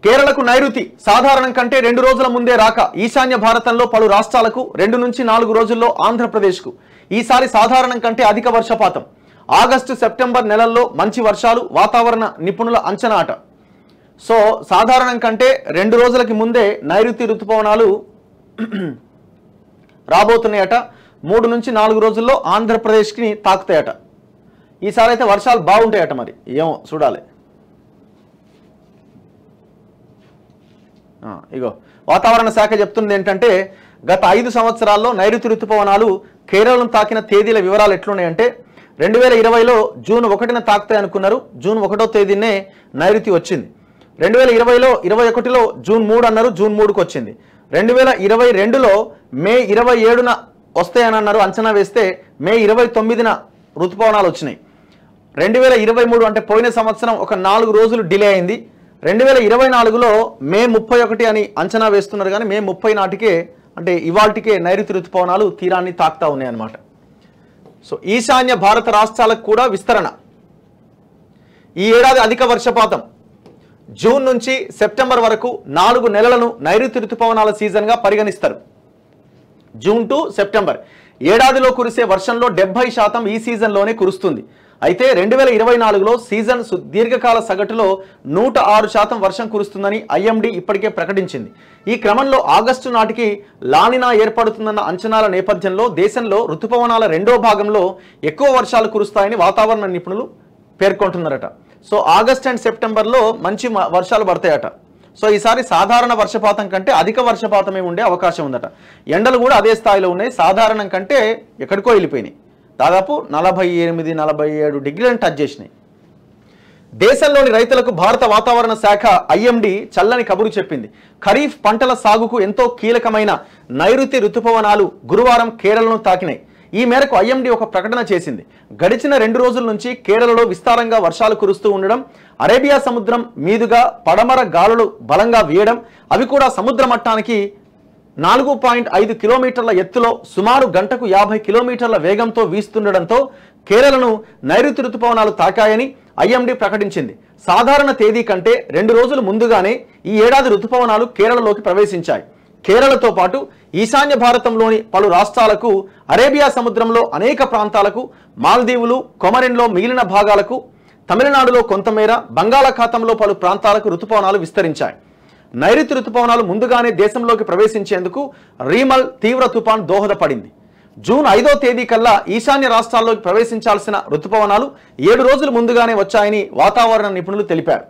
కేరళకు నైరుతి సాధారణం కంటే 2 రోజుల ముందే రాక ఈశాన్య భారతంలో పలు రాష్ట్రాలకు 2 నుంచి 4 రోజుల్లో ఆంధ్రప్రదేశ్కు ఈసారి సాధారణం కంటే అధిక వర్షపాతం. ఆగస్టు సెప్టెంబర్ నెలల్లో మంచి వర్షాలు వాతావరణ నిపుణుల అంచనాట. సో సాధారణం కంటే 2 రోజులకి ముందే నైరుతి ఋతుపవనాలు రాబోతున్నాయట. 3 నుంచి 4 రోజుల్లో ఆంధ్రప్రదేశ్కి తాకుతాయట. ఈసారి అయితే వర్షాలు బాగుంటాయట. మరి ఏమో చూడాలి. ఇగో వాతావరణ శాఖ చెప్తుంది ఏంటంటే గత 5 సంవత్సరాల్లో నైరుతి ఋతుపవనాలు కేరళను తాకిన తేదీల వివరాలు ఎట్లున్నాయంటే 2020లో జూన్ 1న తాకుతాయి అనుకున్నారు. జూన్ 1వ తేదీనే నైరుతి వచ్చింది. 2020లో 21లో జూన్ 3 అన్నారు. జూన్ 3కు వచ్చింది. 2022లో మే 27న వస్తాయని అన్నారు. అంచనా వేస్తే మే 29న ఋతుపవనాలు వచ్చినాయి. 2023 అంటే పోయిన సంవత్సరం ఒక 4 రోజులు డిలే అయింది. 2024లో మే 31 అని అంచనా వేస్తున్నారు. కానీ మే 30 నాటికే అంటే ఇవాల్టికే నైరుతి ఋతుపవనాలు తీరాన్ని తాకుతా ఉన్నాయి అన్నమాట. సో ఈశాన్య భారత రాష్ట్రాలకు కూడా విస్తరణ. ఈ ఏడాది అధిక వర్షపాతం. జూన్ నుంచి సెప్టెంబర్ వరకు 4 నెలలను నైరుతి ఋతుపవనాల సీజన్గా పరిగణిస్తారు. జూన్ టు సెప్టెంబర్ ఏడాదిలో కురిసే వర్షంలో 70% ఈ సీజన్లోనే కురుస్తుంది. అయితే 2024లో సీజన్ దీర్ఘకాల సగటులో 106% వర్షం కురుస్తుందని ఐఎండీ ఇప్పటికే ప్రకటించింది. ఈ క్రమంలో ఆగస్టు నాటికి లానినా ఏర్పడుతుందన్న అంచనాల నేపథ్యంలో దేశంలో ఋతుపవనాల 2వ భాగంలో ఎక్కువ వర్షాలు కురుస్తాయని వాతావరణ నిపుణులు పేర్కొంటున్నారట. సో ఆగస్ట్ అండ్ సెప్టెంబర్లో మంచి వర్షాలు పడతాయట. సో ఈసారి సాధారణ వర్షపాతం కంటే అధిక వర్షపాతమే ఉండే అవకాశం ఉందట. ఎండలు కూడా అదే స్థాయిలో ఉన్నాయి. సాధారణం కంటే ఎక్కడికో వెళ్ళిపోయినాయి. దాదాపు 48-47 డిగ్రీలను టచ్ చేసినాయి. దేశంలోని రైతులకు భారత వాతావరణ శాఖ ఐఎండీ చల్లని కబురు చెప్పింది. ఖరీఫ్ పంటల సాగుకు ఎంతో కీలకమైన నైరుతి ఋతుపవనాలు గురువారం కేరళను తాకినాయి. ఈ మేరకు ఐఎండీ ఒక ప్రకటన చేసింది. గడిచిన 2 రోజుల నుంచి కేరళలో విస్తారంగా వర్షాలు కురుస్తూ ఉండడం, అరేబియా సముద్రం మీదుగా పడమర గాలులు బలంగా వీయడం, అవి కూడా సముద్ర మట్టానికి 4.5 కిలోమీటర్ల ఎత్తులో సుమారు గంటకు 50 కిలోమీటర్ల వేగంతో వీస్తుండడంతో కేరళను నైరుతి ఋతుపవనాలు తాకాయని ఐఎండీ ప్రకటించింది. సాధారణ తేదీ కంటే 2 రోజులు ముందుగానే ఈ ఏడాది ఋతుపవనాలు కేరళలోకి ప్రవేశించాయి. కేరళతో పాటు ఈశాన్య భారతంలోని పలు రాష్ట్రాలకు, అరేబియా సముద్రంలో అనేక ప్రాంతాలకు, మాల్దీవులు, కొమరిన్లో మిగిలిన భాగాలకు, తమిళనాడులో కొంతమేర, బంగాళాఖాతంలో పలు ప్రాంతాలకు ఋతుపవనాలు విస్తరించాయి. నైరుతి ఋతుపవనాలు ముందుగానే దేశంలోకి ప్రవేశించేందుకు రీమల్ తీవ్ర తుఫాన్ దోహదపడింది. జూన్ 5వ తేదీ కల్లా ఈశాన్య రాష్ట్రాల్లోకి ప్రవేశించాల్సిన ఋతుపవనాలు 7 రోజులు ముందుగానే వచ్చాయని వాతావరణ నిపుణులు తెలిపారు.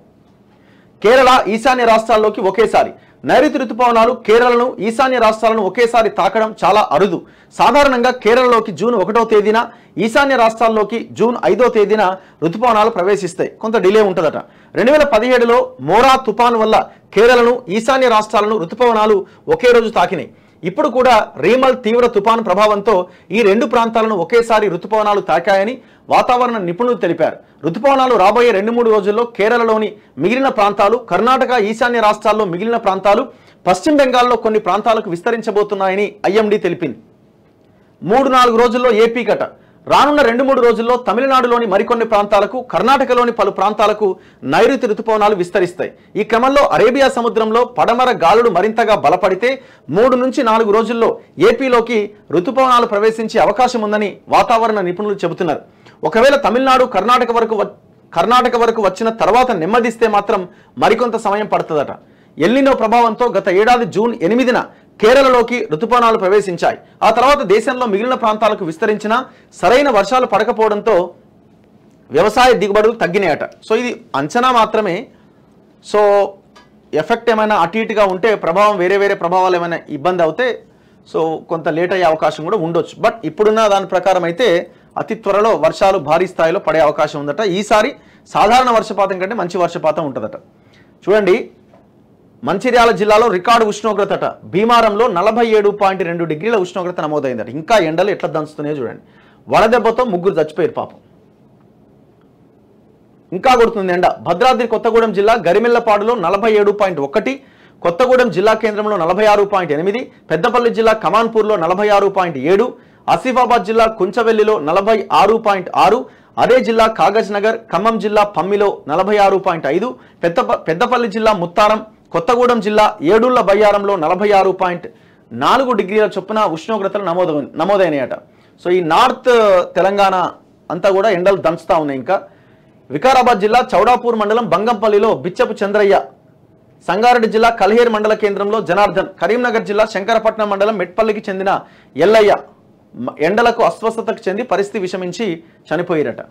కేరళ, ఈశాన్య రాష్ట్రాల్లోకి ఒకేసారి నైరుతి ఋతుపవనాలు కేరళను, ఈశాన్య రాష్ట్రాలను ఒకేసారి తాకడం చాలా అరుదు. సాధారణంగా కేరళలోకి జూన్ 1వ తేదీన, ఈశాన్య రాష్ట్రాల్లోకి జూన్ 5వ తేదీన ఋతుపవనాలు ప్రవేశిస్తాయి. కొంత డిలే ఉంటుందట. 2017లో మోరా తుఫాను వల్ల కేరళను, ఈశాన్య రాష్ట్రాలను ఋతుపవనాలు ఒకే రోజు తాకినాయి. ఇప్పుడు కూడా రీమల్ తీవ్ర తుఫాను ప్రభావంతో ఈ 2 ప్రాంతాలను ఒకేసారి ఋతుపవనాలు తాకాయని వాతావరణ నిపుణులు తెలిపారు. ఋతుపవనాలు రాబోయే 2-3 రోజుల్లో కేరళలోని మిగిలిన ప్రాంతాలు, కర్ణాటక, ఈశాన్య రాష్ట్రాల్లో మిగిలిన ప్రాంతాలు, పశ్చిమ బెంగాల్లో కొన్ని ప్రాంతాలకు విస్తరించబోతున్నాయని ఐఎండీ తెలిపింది. 3-4 రోజుల్లో ఏపీ కట. రానున్న 2-3 రోజుల్లో తమిళనాడులోని మరికొన్ని ప్రాంతాలకు, కర్ణాటకలోని పలు ప్రాంతాలకు నైరుతి ఋతుపవనాలు విస్తరిస్తాయి. ఈ క్రమంలో అరేబియా సముద్రంలో పడమర గాలులు మరింతగా బలపడితే 3 నుంచి 4 రోజుల్లో ఏపీలోకి ఋతుపవనాలు ప్రవేశించే అవకాశం ఉందని వాతావరణ నిపుణులు చెబుతున్నారు. ఒకవేళ తమిళనాడు, కర్ణాటక వరకు వచ్చిన తర్వాత నెమ్మదిస్తే మాత్రం మరికొంత సమయం పడుతుందట. ఎల్నినో ప్రభావంతో గత ఏడాది జూన్ 8న కేరళలోకి ఋతుపవనాలు ప్రవేశించాయి. ఆ తర్వాత దేశంలో మిగిలిన ప్రాంతాలకు విస్తరించిన సరైన వర్షాలు పడకపోవడంతో వ్యవసాయ దిగుబడులు తగ్గినాయట. సో ఇది అంచనా మాత్రమే. సో ఎఫెక్ట్ ఏమైనా అటు ఇటుగా ఉంటే, ప్రభావం వేరే ప్రభావాలు ఏమైనా ఇబ్బంది అవుతే సో కొంత లేట్ అయ్యే అవకాశం కూడా ఉండొచ్చు. బట్ ఇప్పుడున్న దాని ప్రకారం అయితే అతి త్వరలో వర్షాలు భారీ స్థాయిలో పడే అవకాశం ఉందట. ఈసారి సాధారణ వర్షపాతం కంటే మంచి వర్షపాతం ఉంటుందట. చూడండి, మంచిర్యాల జిల్లాలో రికార్డు ఉష్ణోగ్రతట. భీమారంలో 47.2 డిగ్రీల ఉష్ణోగ్రత నమోదైందట. ఇంకా ఎండలు ఎట్లా దంచుతున్నాయో చూడండి. వడదెబ్బతో 3 చచ్చిపోయారు పాపం. ఇంకా కొడుతుంది ఎండ. భద్రాద్రి కొత్తగూడెం జిల్లా గరిమెల్లపాడులో 47.1, కొత్తగూడెం జిల్లా కేంద్రంలో 46.8, పెద్దపల్లి జిల్లా కమాన్పూర్లో 46.7, ఆసిఫాబాద్ జిల్లా కుంచవెల్లిలో 46.6, అదే జిల్లా కాగజ్ నగర్, ఖమ్మం జిల్లా పమ్మిలో 46.5, పెద్దపల్లి జిల్లా ముత్తారం, కొత్తగూడెం జిల్లా ఏడుళ్ల బయ్యారంలో 46.4 డిగ్రీల చొప్పున ఉష్ణోగ్రతలు నమోదైనాయట. సో ఈ నార్త్ తెలంగాణ అంతా కూడా ఎండలు దంచుతా ఉన్నాయి. ఇంకా వికారాబాద్ జిల్లా చౌడాపూర్ మండలం బంగంపల్లిలో బిచ్చపు చంద్రయ్య, సంగారెడ్డి జిల్లా కల్హేర్ మండల కేంద్రంలో జనార్దన్, కరీంనగర్ జిల్లా శంకరపట్నం మండలం మెట్పల్లికి చెందిన ఎల్లయ్య ఎండలకు అస్వస్థతకు చెంది పరిస్థితి విషమించి చనిపోయారట.